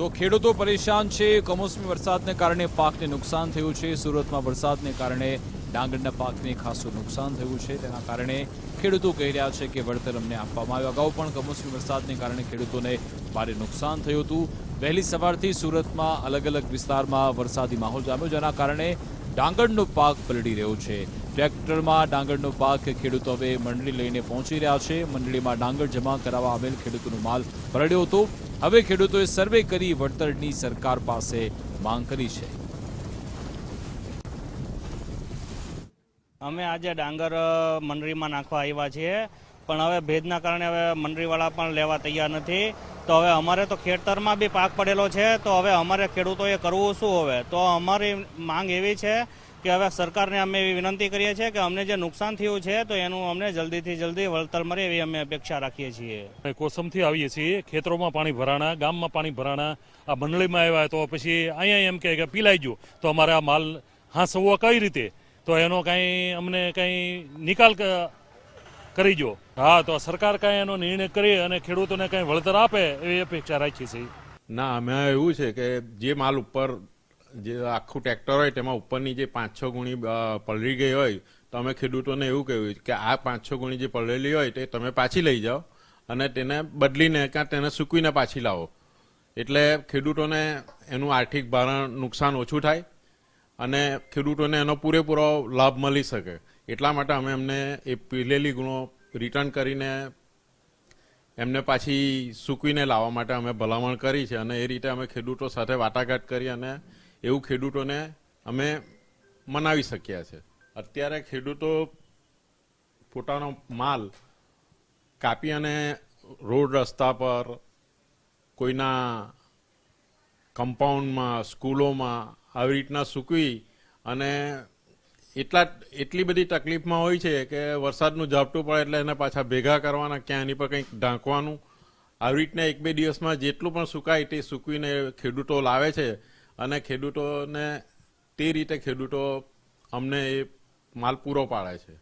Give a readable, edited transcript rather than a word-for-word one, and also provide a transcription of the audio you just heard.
તો ખેડૂતો પરેશાન છે। કમોસમી વરસાદને કારણે પાકને નુકસાન થયું છે। સુરતમાં વરસાદને કારણે ડાંગરના પાકને ખાસું નુકસાન થયું છે। તેના કારણે ખેડૂતો કહી રહ્યા છે કે વળતર અમને આપવામાં આવ્યું। અગાઉ પણ કમોસમી વરસાદને કારણે ખેડૂતોને ભારે નુકસાન થયું હતું। વહેલી સવારથી સુરતમાં અલગ અલગ વિસ્તારમાં વરસાદી માહોલ જામ્યો, જેના કારણે ડાંગરનો પાક પલળી રહ્યો છે। ટ્રેક્ટરમાં ડાંગરનો પાક ખેડૂતો હવે મંડળી લઈને પહોંચી રહ્યા છે। મંડળીમાં ડાંગર જમા કરાવવા આવેલ ખેડૂતોનો માલ પલળ્યો હતો। હવે ખેડૂતોએ સર્વે કરી વળતરની સરકાર પાસે માંગ કરી છે। અમે આજે ડાંગર મંડળીમાં નાખવા આવ્યા છીએ, પણ હવે ભેજના કારણે હવે મંડળીવાળા પણ લેવા તૈયાર નથી। તો હવે અમારે તો ખેતરમાં બી પાક પડેલો છે, તો હવે અમારે ખેડૂતોએ કરવું શું? હવે તો અમારી માંગ એવી છે કે હવે સરકારને અમે એવી વિનંતી કરીએ છીએ કે અમને જે નુકસાન થયું છે તો એનું અમને જલ્દીથી જલ્દી વળતર મળે એવી અમે અપેક્ષા રાખીએ છીએ। કોસમથી આવીએ છીએ, ખેતરોમાં પાણી ભરાણા, ગામમાં પાણી ભરાણા, આ મંડળીમાં આવ્યા તો પછી અહીંયા એમ કે પીલાઈ ગયું, તો અમારે આ માલ હાંસવવો કઈ રીતે? તો એનો કાંઈ અમને કંઈ નિકાલ કરી જો। હા, તો સરકાર કાંઈ એનો નિર્ણય કરી અને ખેડૂતોને કંઈ વળતર આપે એવી અપેક્ષા રાખીએ છીએ। ના, અમે એવું છે કે જે માલ ઉપર જે આખું ટ્રેક્ટર હોય તેમાં ઉપરની જે 5-6 ગુણી પલળી ગઈ હોય તો અમે ખેડૂતોને એવું કહ્યું કે આ 5-6 ગુણી જે પલળેલી હોય તે તમે પાછી લઈ જાઓ અને તેને બદલીને કાં તેને સૂકવીને પાછી લાવો, એટલે ખેડૂતોને એનું આર્થિક ભારણ નુકસાન ઓછું થાય અને ખેડૂતોને એનો પૂરેપૂરો લાભ મળી શકે। એટલા માટે અમે એમને એ પીલેલી ગુણો રિટર્ન કરીને એમને પાછી સૂકવીને લાવવા માટે અમે ભલામણ કરી છે અને એ રીતે અમે ખેડૂતો સાથે વાટાઘાટ કરી અને એવું ખેડૂતોને અમે મનાવી શક્યા છે। અત્યારે ખેડૂતો પોતાનો માલ કાપી અને રોડ રસ્તા પર, કોઈના કમ્પાઉન્ડમાં, સ્કૂલોમાં આવી રીતના સૂકવી અને એટલી બધી તકલીફમાં હોય છે કે વરસાદનું ઝાપટું પડે એટલે એને પાછા ભેગા કરવાના, ક્યાં એની પર કંઈક ઢાંકવાનું, આવી રીતના 1-2 દિવસમાં જેટલું પણ સુકાય તે સૂકવીને ખેડૂતો લાવે છે અને ખેડૂતોને તે રીતે ખેડૂતો અમને એ માલ પૂરો પાડે છે।